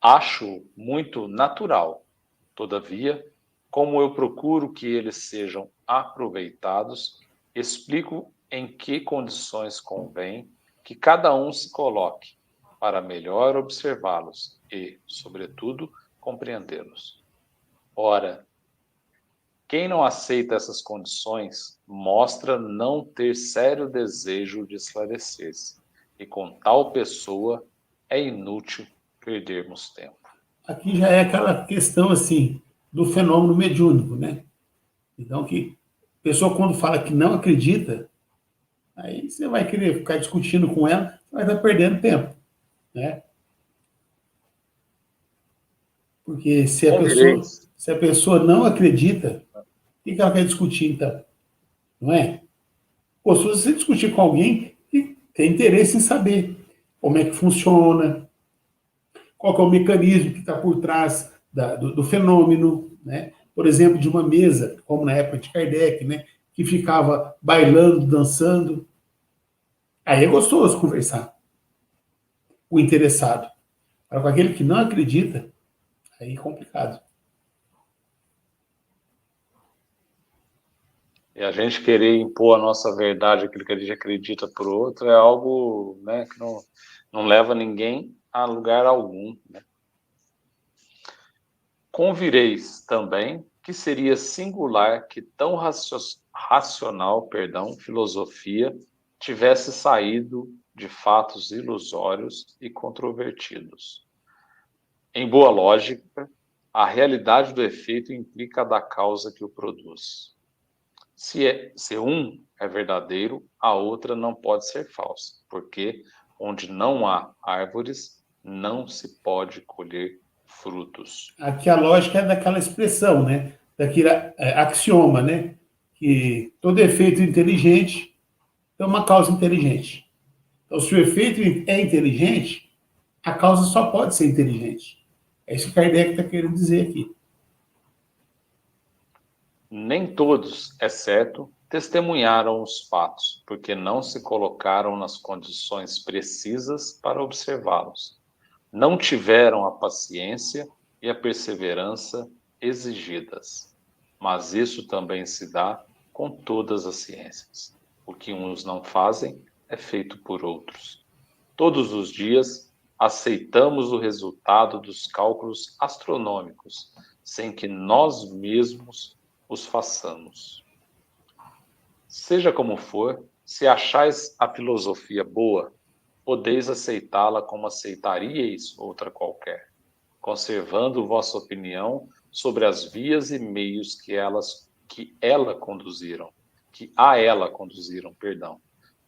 acho muito natural, todavia, como eu procuro que eles sejam aproveitados, explico em que condições convém que cada um se coloque para melhor observá-los e, sobretudo, compreendê-los. Ora, quem não aceita essas condições mostra não ter sério desejo de esclarecer-se, e com tal pessoa é inútil perdermos tempo. Aqui já é aquela questão, assim, do fenômeno mediúnico, né? Então, que a pessoa, quando fala que não acredita, aí você vai querer ficar discutindo com ela, vai estar perdendo tempo, né? Porque Convireis. se a pessoa não acredita, o que ela quer discutir, então? Não é? Pô, se você discutir com alguém que tem interesse em saber como é que funciona, qual que é o mecanismo que está por trás do fenômeno, né? Por exemplo, de uma mesa, como na época de Kardec, né? Que ficava bailando, dançando. Aí é gostoso conversar. O interessado. Agora, com aquele que não acredita, aí é complicado. E a gente querer impor a nossa verdade, aquilo que a gente acredita para o outro, é algo, né, que não leva ninguém a lugar algum, né? Convireis também que seria singular que tão racional, filosofia tivesse saído de fatos ilusórios e controvertidos. Em boa lógica, a realidade do efeito implica a da causa que o produz. Se um é verdadeiro, a outra não pode ser falsa, porque onde não há árvores, não se pode colher frutos. Aqui a lógica é daquela expressão, né? Daquele axioma, né? Que todo efeito inteligente tem uma causa inteligente. Então, se o efeito é inteligente, a causa só pode ser inteligente. É isso que Kardec está querendo dizer aqui. Nem todos, exceto, testemunharam os fatos, porque não se colocaram nas condições precisas para observá-los. Não tiveram a paciência e a perseverança exigidas. Mas isso também se dá com todas as ciências. O que uns não fazem é feito por outros. Todos os dias aceitamos o resultado dos cálculos astronômicos, sem que nós mesmos os façamos. Seja como for, se achais a filosofia boa, podeis aceitá-la como aceitaríeis outra qualquer, conservando vossa opinião sobre as vias e meios que a ela conduziram,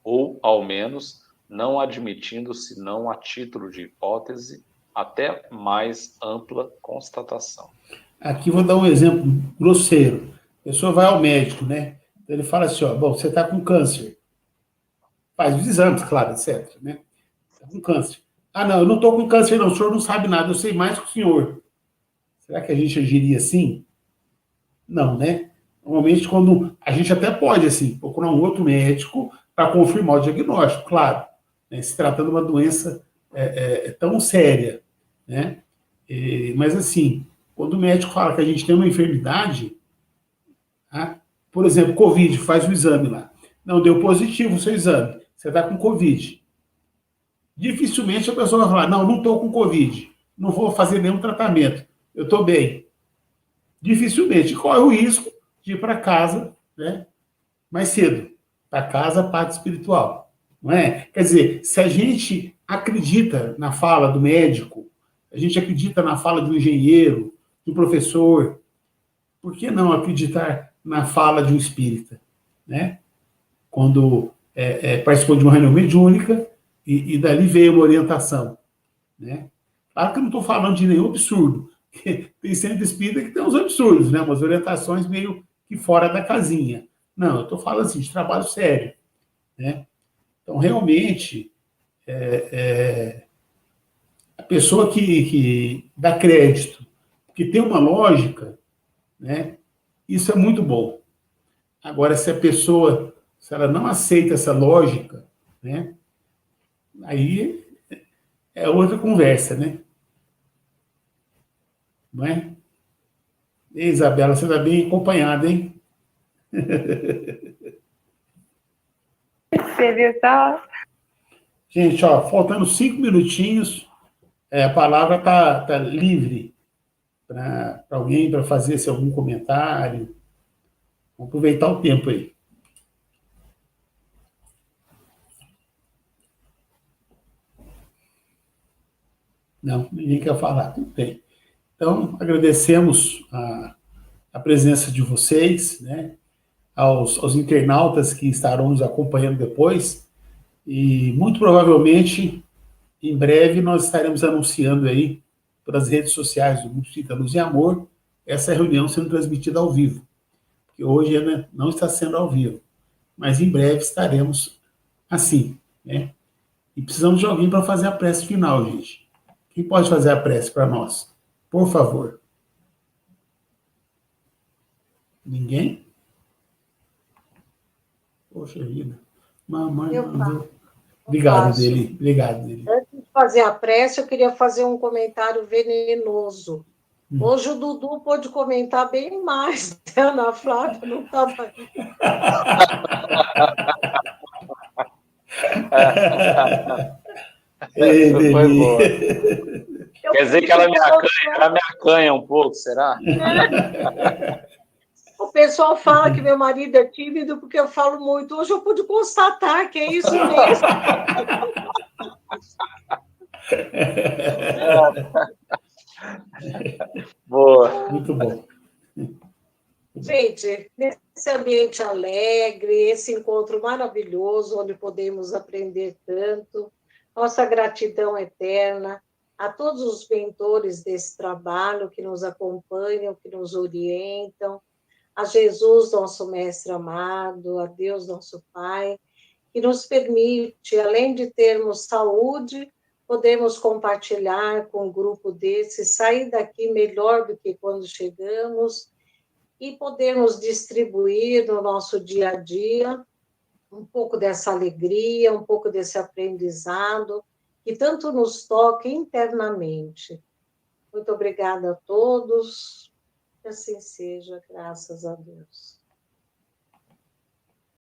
ou, ao menos, não admitindo, senão a título de hipótese, até mais ampla constatação. Aqui vou dar um exemplo grosseiro. A pessoa vai ao médico, né? Ele fala assim, ó, bom, você está com câncer. Faz os exames, claro, etc. Né? Está com câncer. Ah, não, eu não estou com câncer, não. O senhor não sabe nada, eu sei mais que o senhor. Será que a gente agiria assim? Não, né? Normalmente, quando a gente até pode, assim, procurar um outro médico para confirmar o diagnóstico, claro. Né? Se tratando de uma doença tão séria, né? Mas, assim, quando o médico fala que a gente tem uma enfermidade, tá? Por exemplo, Covid, faz o exame lá. Não, deu positivo o seu exame. Você está com Covid. Dificilmente a pessoa vai falar, não estou com Covid. Não vou fazer nenhum tratamento. Eu estou bem. Dificilmente. Corre o risco de ir para casa, né, mais cedo. Para casa, parte espiritual. Não é? Quer dizer, se a gente acredita na fala do médico, a gente acredita na fala do engenheiro, do professor, por que não acreditar na fala de um espírita? Né? Quando participou de uma reunião mediúnica e dali veio uma orientação. Né? Claro que eu não estou falando de nenhum absurdo. Tem centro espírita que tem uns absurdos, né? Umas orientações meio que fora da casinha. Não, eu estou falando assim, de trabalho sério. Né? Então, realmente, a pessoa que dá crédito, que tem uma lógica, né? Isso é muito bom. Agora, se a pessoa, se ela não aceita essa lógica, né? Aí é outra conversa, né? Não é? E, Isabela, você está bem acompanhada, hein? Você viu só? Gente, ó, faltando 5 minutinhos, a palavra tá livre para alguém, para fazer algum comentário. Vamos aproveitar o tempo aí. Não, ninguém quer falar. Tudo bem. Então, agradecemos a presença de vocês, né? Aos internautas que estarão nos acompanhando depois. E, muito provavelmente, em breve, nós estaremos anunciando aí pelas redes sociais do Grupo Espírita Luz e Amor essa reunião sendo transmitida ao vivo. Porque hoje né, não está sendo ao vivo. Mas em breve estaremos assim, né? E precisamos de alguém para fazer a prece final, gente. Quem pode fazer a prece para nós? Por favor. Ninguém? Poxa vida. Mamãe Eu mandou. Obrigado, faço. Deli. Obrigado, Deli. Antes de fazer a prece, eu queria fazer um comentário venenoso. Hoje o Dudu pôde comentar bem mais. A Ana Flávia não estava aí. Ei, Essa foi Deli. boa. Quer dizer que ela me acanha um pouco, será? O pessoal fala que meu marido é tímido porque eu falo muito. Hoje eu pude constatar que é isso mesmo. Boa. Muito bom. Gente, nesse ambiente alegre, esse encontro maravilhoso, onde podemos aprender tanto, nossa gratidão eterna a todos os mentores desse trabalho que nos acompanham, que nos orientam, a Jesus, nosso Mestre amado, a Deus, nosso Pai, que nos permite, além de termos saúde, podemos compartilhar com um grupo desse, sair daqui melhor do que quando chegamos e podermos distribuir no nosso dia a dia um pouco dessa alegria, um pouco desse aprendizado que tanto nos toca internamente. Muito obrigada a todos. Que assim seja, graças a Deus.